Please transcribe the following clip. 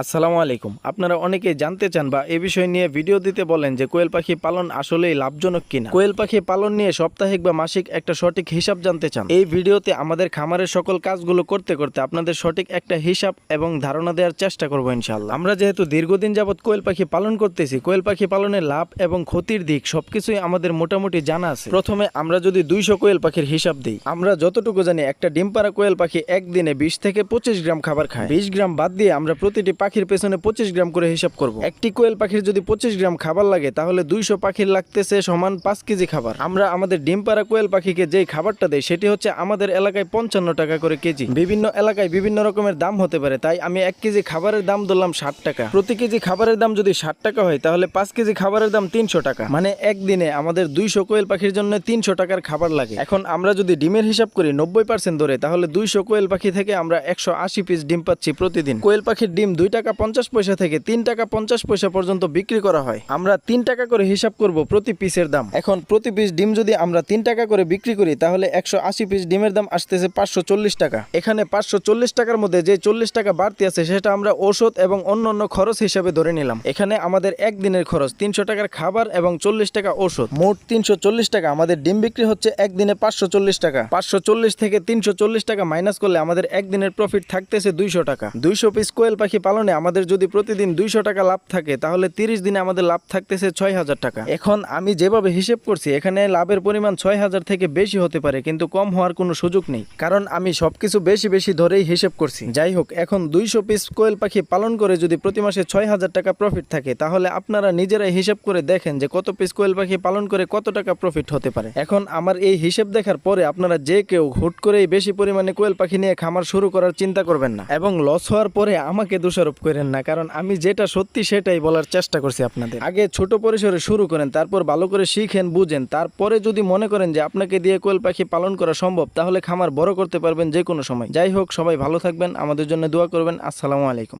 আসসালামু আলাইকুম। আপনারা অনেকেই জানতে চান বা এ বিষয় নিয়ে ভিডিও দিতে বলেন যে কোয়েল পাখি পালন আসলেই লাভজনক কিনা। কোয়েল পাখি পালন নিয়ে সাপ্তাহিক বা মাসিক একটা সঠিক হিসাব জানতে চান। এই ভিডিওতে আমাদের খামারের সকল কাজগুলো করতে করতে আপনাদের সঠিক একটা হিসাব এবং ধারণা দেওয়ার চেষ্টা করবো ইনশাআল্লাহ। আমরা যেহেতু দীর্ঘদিন যাবৎ কোয়েল পাখি পালন করতেছি, কোয়েল পাখি পালনের লাভ এবং ক্ষতির দিক সবকিছুই আমাদের মোটামুটি জানা আছে। প্রথমে আমরা যদি 200 কোয়েল পাখির হিসাব দিই, আমরা যতটুকু জানি একটা ডিম পাড়া কোয়েল পাখি একদিনে 20 থেকে 25 গ্রাম খাবার খায়। 20 গ্রাম বাদ দিয়ে আমরা প্রতিটি পাখির পেছনে 25 গ্রাম করে হিসাব করব। একটি কোয়েল পাখির যদি 25 গ্রাম খাবার লাগে তাহলে 200 পাখির লাগতেছে সমান 5 কেজি খাবার। আমরা আমাদের ডিম পাড়া কোয়েল পাখিকে যেই খাবারটা দেই সেটি হচ্ছে আমাদের এলাকায় 55 টাকা করে কেজি। বিভিন্ন এলাকায় বিভিন্ন রকমের দাম হতে পারে, তাই আমি 1 কেজি খাবারের দাম ধরলাম 60 টাকা। প্রতি কেজি খাবারের দাম যদি 60 টাকা হয় তাহলে 5 কেজি খাবারের দাম 300 টাকা। মানে একদিনে আমাদের 200 কোয়েল পাখির জন্য 300 টাকার খাবার লাগে। এখন আমরা যদি ডিমের হিসাব করি 90% ধরে, তাহলে 200 কোয়েল পাখি থেকে আমরা 180 পিস ডিম পাচ্ছি প্রতিদিন। কোয়েল পাখির ডিম 2 টাকা 50 পয়সা থেকে 3 টাকা 50 পয়সা পর্যন্ত বিক্রি করা হয়। আমরা 3 টাকা করে হিসাব করব প্রতি পিসের দাম। এখন প্রতি পিস ডিম যদি আমরা 3 টাকা করে বিক্রি করি তাহলে 180 পিস ডিমের দাম আসতেছে 540 টাকা। এখানে 540 টাকার মধ্যে যে 40 টাকা বাড়তি আছে সেটা আমরা ঔষধ এবং অন্যান্য খরচ হিসাবে ধরে নিলাম। এখানে আমাদের একদিনের খরচ 300 টাকার খাবার এবং 40 টাকা ঔষধ, মোট 340 টাকা। আমাদের ডিম বিক্রি হচ্ছে একদিনে 540 টাকা। 540 থেকে 340 টাকা মাইনাস করলে আমাদের একদিনের প্রফিট থাকতেছে 200 টাকা। 200 পিস কোয়েল পাখি পালনে আমাদের যদি প্রতিদিন 200 টাকা লাভ থাকে তাহলে 30 দিনে আমাদের লাভ থাকতেছে 6000 টাকা। এখন আমি যেভাবে হিসেব করছি এখানে লাভের পরিমাণ 6000 থেকে বেশি হতে পারে, কিন্তু কম হওয়ার কোনো সুযোগ নেই, কারণ আমি সবকিছু বেশি বেশি ধরেই হিসেব করছি। যাই হোক, এখন 200 পিস কোয়েল পাখি পালন করে যদি প্রতি মাসে 6000 টাকা প্রফিট থাকে তাহলে আপনারা নিজেরাই হিসেব করে দেখেন যে কত পিস কোয়েল পাখি পালন করে কত টাকা প্রফিট হতে পারে। এখন আমার এই হিসেব দেখার পরে আপনারা যে কেউ হুট করেই বেশি পরিমাণে কোয়েল পাখি নিয়ে খামার শুরু করার চিন্তা করবেন না, এবং লস হওয়ার পরে আমাকে দোষারোপ করেন না, কারণ আমি যেটা সত্যি সেটাই বলার চেষ্টা করছি আপনাদের। আগে ছোট পরিসরে শুরু করেন, তারপর ভালো করে শিখেন, বুঝেন, তারপরে যদি মনে করেন যে আপনাকে দিয়ে কোয়েল পাখি পালন করা সম্ভব তাহলে খামার বড় করতে পারবেন যে কোনো সময়। যাই হোক, সবাই ভালো থাকবেন, আমাদের জন্য দোয়া করবেন। আসসালামু আলাইকুম।